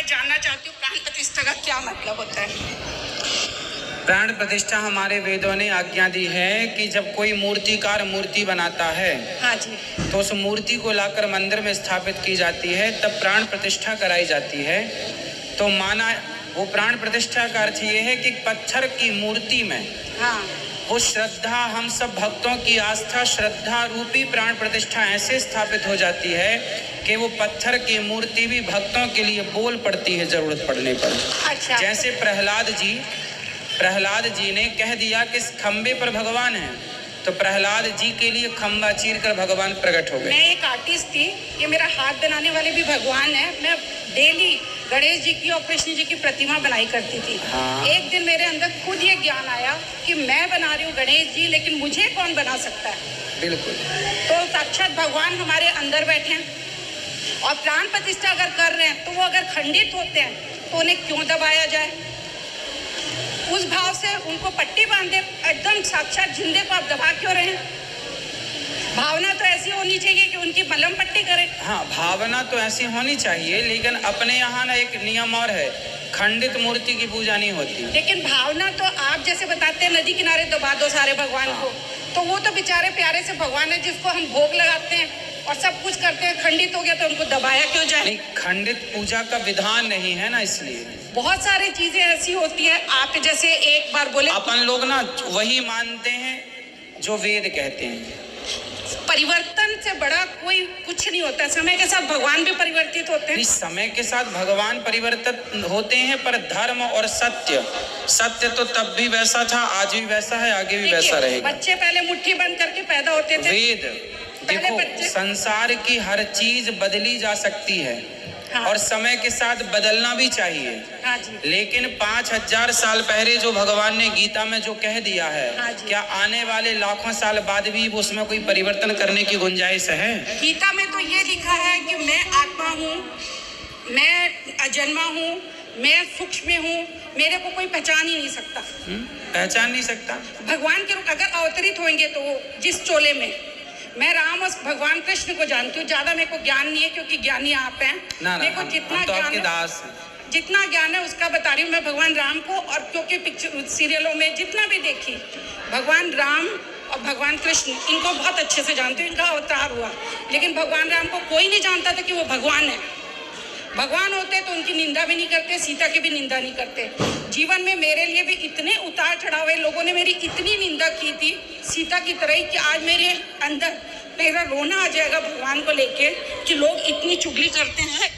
जानना चाहती हूँ प्राण प्रतिष्ठा का क्या मतलब होता है। प्राण प्रतिष्ठा हमारे वेदों ने आज्ञा दी है कि जब कोई मूर्तिकार मूर्ति बनाता है, हाँ जी, तो उस मूर्ति को लाकर मंदिर में स्थापित की जाती है, तब प्राण प्रतिष्ठा कराई जाती है। तो माना वो प्राण प्रतिष्ठा का अर्थ ये है कि पत्थर की मूर्ति में हाँ, वो श्रद्धा, हम सब भक्तों की आस्था श्रद्धा रूपी प्राण प्रतिष्ठा ऐसे स्थापित हो जाती है कि वो पत्थर की मूर्ति भी भक्तों के लिए बोल पड़ती है जरूरत पड़ने पर। अच्छा, जैसे प्रहलाद जी ने कह दिया कि इस खंबे पर भगवान है, तो प्रहलाद जी के लिए खंबा चीर कर भगवान प्रकट हो गए। मैं एक आर्टिस्ट थी, ये मेरा हाथ बनाने वाले भी भगवान है। मैं डेली गणेश जी की और कृष्ण जी की प्रतिमा बनाई करती थी। हाँ। एक दिन मेरे अंदर खुद ये ज्ञान आया कि मैं बना रही हूँ गणेश जी, लेकिन मुझे कौन बना सकता है। बिल्कुल। तो साक्षात भगवान हमारे अंदर बैठे हैं और प्राण प्रतिष्ठा अगर कर रहे हैं तो वो अगर खंडित होते हैं तो उन्हें क्यों दबाया जाए। उस भाव से उनको पट्टी बांधे, एकदम साक्षात जिंदे को आप दबा क्यों रहे हैं। भावना तो ऐसी होनी चाहिए कि उनकी मलम पट्टी करें। हाँ, भावना तो ऐसी होनी चाहिए, लेकिन अपने यहाँ ना एक नियम और है, खंडित मूर्ति की पूजा नहीं होती। लेकिन भावना तो आप जैसे बताते हैं नदी किनारे दबा दो सारे भगवान को, तो वो तो बेचारे प्यारे से भगवान है जिसको हम भोग लगाते हैं और सब कुछ करते हैं। खंडित हो गया तो उनको दबाया क्यों जाए। नहीं, खंडित पूजा का विधान नहीं है ना, इसलिए बहुत सारी चीजें ऐसी होती है। आप जैसे एक बार बोले अपन लोग ना वही मानते हैं जो वेद कहते हैं। परिवर्तन से बड़ा कोई कुछ नहीं होता। समय के साथ भगवान भी परिवर्तित होते हैं। समय के साथ भगवान परिवर्तित होते हैं, पर धर्म और सत्य तो तब भी वैसा था, आज भी वैसा है, आगे भी वैसा रहेगा। बच्चे पहले मुट्ठी बंद करके पैदा होते थे। वेद देखो, संसार की हर चीज बदली जा सकती है। हाँ। और समय के साथ बदलना भी चाहिए। हाँ जी। लेकिन 5000 साल पहले जो भगवान ने गीता में जो कह दिया है, हाँ, क्या आने वाले लाखों साल बाद भी उसमें कोई परिवर्तन करने की गुंजाइश है? गीता में तो ये लिखा है कि मैं आत्मा हूँ, मैं अजन्मा हूँ, मैं सूक्ष्म हूँ, मेरे को कोई पहचान ही नहीं सकता। पहचान नहीं सकता। भगवान के रूप अगर अवतरित होंगे तो जिस चोले में मैं राम और भगवान कृष्ण को जानती हूँ, ज्यादा मेरे को ज्ञान नहीं है क्योंकि ज्ञानी आप हैं। मेरे को जितना तो ज्ञान जितना ज्ञान है उसका बता रही हूँ मैं भगवान राम को। और क्योंकि पिक्चर सीरियलों में जितना भी देखी, भगवान राम और भगवान कृष्ण इनको बहुत अच्छे से जानती हूँ। इनका अवतार हुआ, लेकिन भगवान राम को कोई नहीं जानता था कि वो भगवान है। भगवान होते तो उनकी निंदा भी नहीं करते, सीता की भी निंदा नहीं करते। जीवन में मेरे लिए भी इतने उतार चढ़ाव है, लोगों ने मेरी इतनी निंदा की थी सीता की तरह ही कि आज मेरे अंदर मेरा रोना आ जाएगा भगवान को लेके कि लोग इतनी चुगली करते हैं।